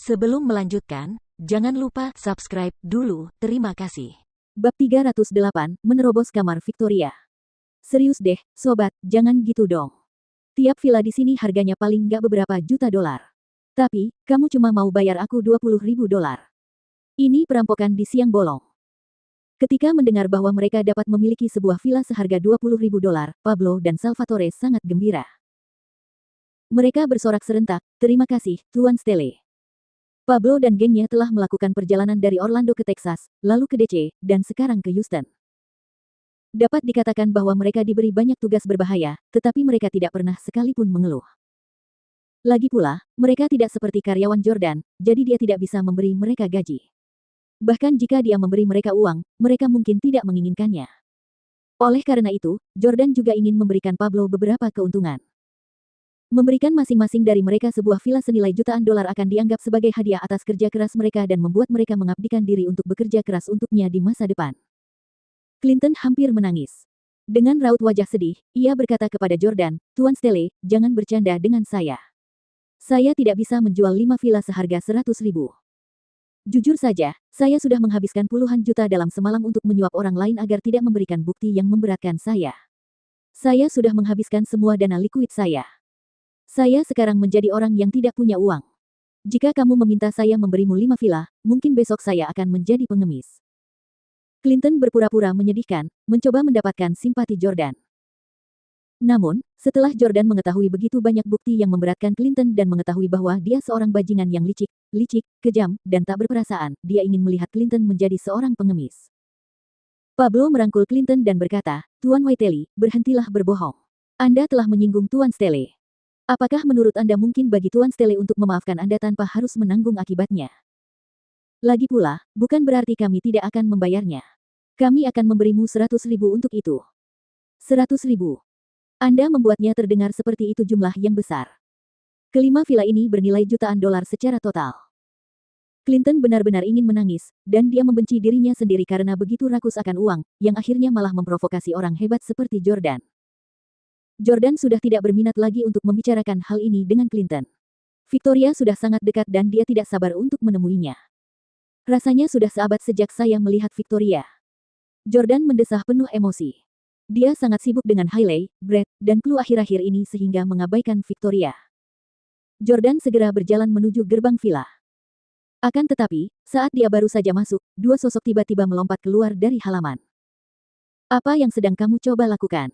Sebelum melanjutkan, jangan lupa subscribe dulu, terima kasih. Bab 308, menerobos kamar Victoria. Serius deh, sobat, jangan gitu dong. Tiap villa di sini harganya paling nggak beberapa juta dolar. Tapi, kamu cuma mau bayar aku 20.000 dolar. Ini perampokan di siang bolong. Ketika mendengar bahwa mereka dapat memiliki sebuah villa seharga 20.000 dolar, Pablo dan Salvatore sangat gembira. Mereka bersorak serentak, "Terima kasih, Tuan Stelle." Pablo dan gengnya telah melakukan perjalanan dari Orlando ke Texas, lalu ke DC, dan sekarang ke Houston. Dapat dikatakan bahwa mereka diberi banyak tugas berbahaya, tetapi mereka tidak pernah sekalipun mengeluh. Lagi pula, mereka tidak seperti karyawan Jordan, jadi dia tidak bisa memberi mereka gaji. Bahkan jika dia memberi mereka uang, mereka mungkin tidak menginginkannya. Oleh karena itu, Jordan juga ingin memberikan Pablo beberapa keuntungan. Memberikan masing-masing dari mereka sebuah villa senilai jutaan dolar akan dianggap sebagai hadiah atas kerja keras mereka dan membuat mereka mengabdikan diri untuk bekerja keras untuknya di masa depan. Clinton hampir menangis. Dengan raut wajah sedih, ia berkata kepada Jordan, "Tuan Stelle, jangan bercanda dengan saya. Saya tidak bisa menjual 5 villa seharga 100.000. Jujur saja, saya sudah menghabiskan puluhan juta dalam semalam untuk menyuap orang lain agar tidak memberikan bukti yang memberatkan saya. Saya sudah menghabiskan semua dana likuid saya. Saya sekarang menjadi orang yang tidak punya uang. Jika kamu meminta saya memberimu 5 villa, mungkin besok saya akan menjadi pengemis." Clinton berpura-pura menyedihkan, mencoba mendapatkan simpati Jordan. Namun, setelah Jordan mengetahui begitu banyak bukti yang memberatkan Clinton dan mengetahui bahwa dia seorang bajingan yang licik, kejam, dan tak berperasaan, dia ingin melihat Clinton menjadi seorang pengemis. Pablo merangkul Clinton dan berkata, "Tuan Whiteley, berhentilah berbohong. Anda telah menyinggung Tuan Stelle. Apakah menurut Anda mungkin bagi Tuan Stelle untuk memaafkan Anda tanpa harus menanggung akibatnya? Lagi pula, bukan berarti kami tidak akan membayarnya. Kami akan memberimu 100.000 untuk itu." 100.000. Anda membuatnya terdengar seperti itu jumlah yang besar. Kelima villa ini bernilai jutaan dolar secara total. Clinton benar-benar ingin menangis, dan dia membenci dirinya sendiri karena begitu rakus akan uang, yang akhirnya malah memprovokasi orang hebat seperti Jordan. Jordan sudah tidak berminat lagi untuk membicarakan hal ini dengan Clinton. Victoria sudah sangat dekat dan dia tidak sabar untuk menemuinya. "Rasanya sudah seabad sejak saya melihat Victoria." Jordan mendesah penuh emosi. Dia sangat sibuk dengan Hailey, Brett, dan Chloe akhir-akhir ini sehingga mengabaikan Victoria. Jordan segera berjalan menuju gerbang villa. Akan tetapi, saat dia baru saja masuk, dua sosok tiba-tiba melompat keluar dari halaman. "Apa yang sedang kamu coba lakukan?"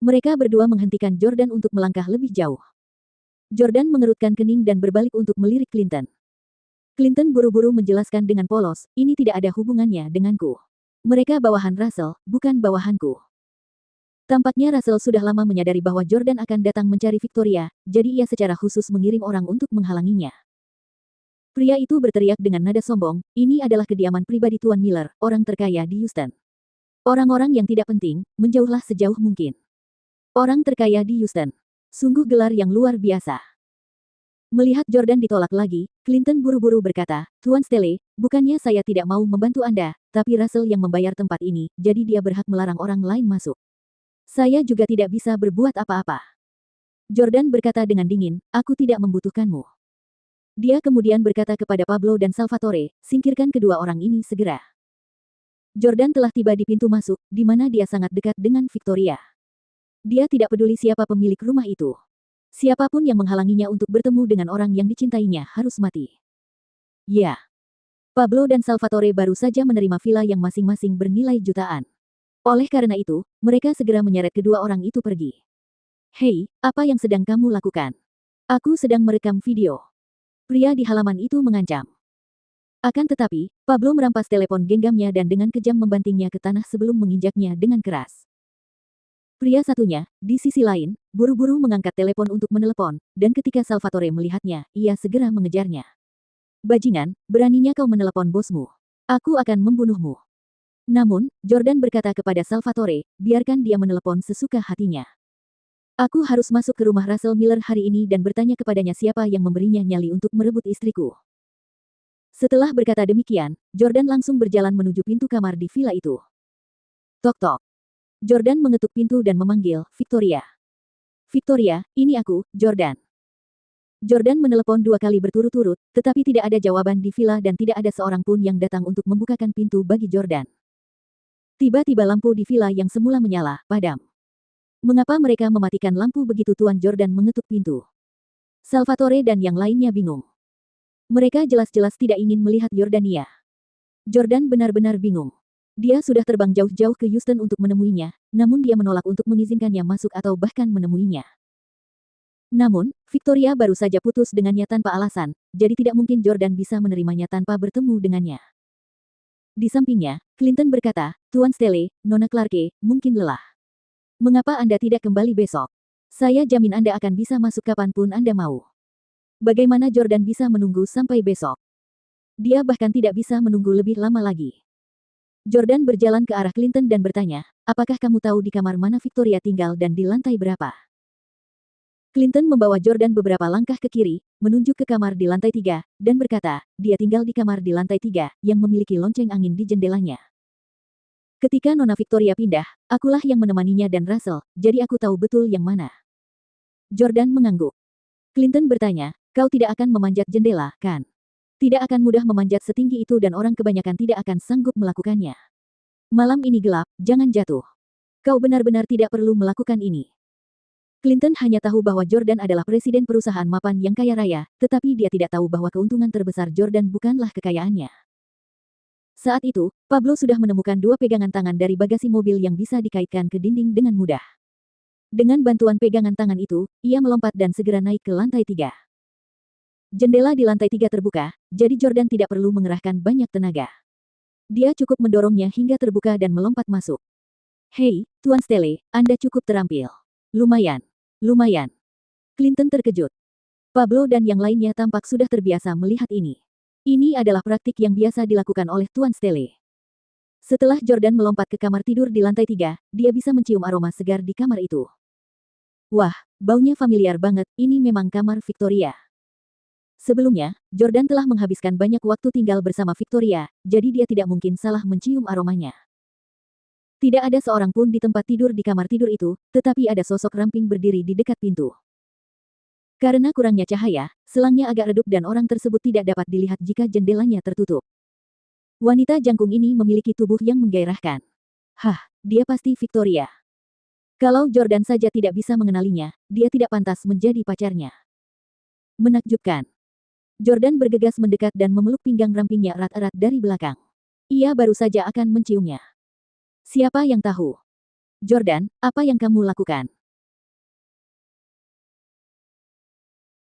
Mereka berdua menghentikan Jordan untuk melangkah lebih jauh. Jordan mengerutkan kening dan berbalik untuk melirik Clinton. Clinton buru-buru menjelaskan dengan polos, "Ini tidak ada hubungannya denganku. Mereka bawahan Russell, bukan bawahanku." Tampaknya Russell sudah lama menyadari bahwa Jordan akan datang mencari Victoria, jadi ia secara khusus mengirim orang untuk menghalanginya. Pria itu berteriak dengan nada sombong, "Ini adalah kediaman pribadi Tuan Miller, orang terkaya di Houston. Orang-orang yang tidak penting, menjauhlah sejauh mungkin." Orang terkaya di Houston. Sungguh gelar yang luar biasa. Melihat Jordan ditolak lagi, Clinton buru-buru berkata, "Tuan Stelle, bukannya saya tidak mau membantu Anda, tapi Russell yang membayar tempat ini, jadi dia berhak melarang orang lain masuk. Saya juga tidak bisa berbuat apa-apa." Jordan berkata dengan dingin, "Aku tidak membutuhkanmu." Dia kemudian berkata kepada Pablo dan Salvatore, "Singkirkan kedua orang ini segera." Jordan telah tiba di pintu masuk, di mana dia sangat dekat dengan Victoria. Dia tidak peduli siapa pemilik rumah itu. Siapapun yang menghalanginya untuk bertemu dengan orang yang dicintainya harus mati. Ya. Pablo dan Salvatore baru saja menerima villa yang masing-masing bernilai jutaan. Oleh karena itu, mereka segera menyeret kedua orang itu pergi. "Hei, apa yang sedang kamu lakukan?" "Aku sedang merekam video." Pria di halaman itu mengancam. Akan tetapi, Pablo merampas telepon genggamnya dan dengan kejam membantingnya ke tanah sebelum menginjaknya dengan keras. Pria satunya, di sisi lain, buru-buru mengangkat telepon untuk menelepon, dan ketika Salvatore melihatnya, ia segera mengejarnya. "Bajingan, beraninya kau menelepon bosmu. Aku akan membunuhmu." Namun, Jordan berkata kepada Salvatore, "Biarkan dia menelepon sesuka hatinya. Aku harus masuk ke rumah Russell Miller hari ini dan bertanya kepadanya siapa yang memberinya nyali untuk merebut istriku." Setelah berkata demikian, Jordan langsung berjalan menuju pintu kamar di villa itu. Tok-tok. Jordan mengetuk pintu dan memanggil, "Victoria. Victoria, ini aku, Jordan." Jordan menelepon 2 kali berturut-turut, tetapi tidak ada jawaban di villa dan tidak ada seorang pun yang datang untuk membukakan pintu bagi Jordan. Tiba-tiba lampu di villa yang semula menyala, padam. Mengapa mereka mematikan lampu begitu? Tuan Jordan mengetuk pintu. Salvatore dan yang lainnya bingung. Mereka jelas-jelas tidak ingin melihat Yordania. Jordan benar-benar bingung. Dia sudah terbang jauh-jauh ke Houston untuk menemuinya, namun dia menolak untuk mengizinkannya masuk atau bahkan menemuinya. Namun, Victoria baru saja putus dengannya tanpa alasan, jadi tidak mungkin Jordan bisa menerimanya tanpa bertemu dengannya. Di sampingnya, Clinton berkata, Tuan Stelle, Nona Clarke, mungkin lelah. Mengapa Anda tidak kembali besok? Saya jamin Anda akan bisa masuk kapanpun Anda mau. Bagaimana Jordan bisa menunggu sampai besok? Dia bahkan tidak bisa menunggu lebih lama lagi. Jordan berjalan ke arah Clinton dan bertanya, apakah kamu tahu di kamar mana Victoria tinggal dan di lantai berapa? Clinton membawa Jordan beberapa langkah ke kiri, menunjuk ke kamar di lantai 3, dan berkata, dia tinggal di kamar di lantai 3, yang memiliki lonceng angin di jendelanya. Ketika Nona Victoria pindah, akulah yang menemaninya dan Russell, jadi aku tahu betul yang mana. Jordan mengangguk. Clinton bertanya, kau tidak akan memanjat jendela, kan? Tidak akan mudah memanjat setinggi itu dan orang kebanyakan tidak akan sanggup melakukannya. Malam ini gelap, jangan jatuh. Kau benar-benar tidak perlu melakukan ini. Clinton hanya tahu bahwa Jordan adalah presiden perusahaan mapan yang kaya raya, tetapi dia tidak tahu bahwa keuntungan terbesar Jordan bukanlah kekayaannya. Saat itu, Pablo sudah menemukan 2 pegangan tangan dari bagasi mobil yang bisa dikaitkan ke dinding dengan mudah. Dengan bantuan pegangan tangan itu, ia melompat dan segera naik ke lantai 3. Jendela di lantai 3 terbuka, jadi Jordan tidak perlu mengerahkan banyak tenaga. Dia cukup mendorongnya hingga terbuka dan melompat masuk. Hei, Tuan Stelle, Anda cukup terampil. Lumayan. Lumayan. Clinton terkejut. Pablo dan yang lainnya tampak sudah terbiasa melihat ini. Ini adalah praktik yang biasa dilakukan oleh Tuan Stelle. Setelah Jordan melompat ke kamar tidur di lantai 3, dia bisa mencium aroma segar di kamar itu. Wah, baunya familiar banget, ini memang kamar Victoria. Sebelumnya, Jordan telah menghabiskan banyak waktu tinggal bersama Victoria, jadi dia tidak mungkin salah mencium aromanya. Tidak ada seorang pun di tempat tidur di kamar tidur itu, tetapi ada sosok ramping berdiri di dekat pintu. Karena kurangnya cahaya, selangnya agak redup dan orang tersebut tidak dapat dilihat jika jendelanya tertutup. Wanita jangkung ini memiliki tubuh yang menggairahkan. Hah, dia pasti Victoria. Kalau Jordan saja tidak bisa mengenalinya, dia tidak pantas menjadi pacarnya. Menakjubkan. Jordan bergegas mendekat dan memeluk pinggang rampingnya erat-erat dari belakang. Ia baru saja akan menciumnya. Siapa yang tahu? Jordan, apa yang kamu lakukan?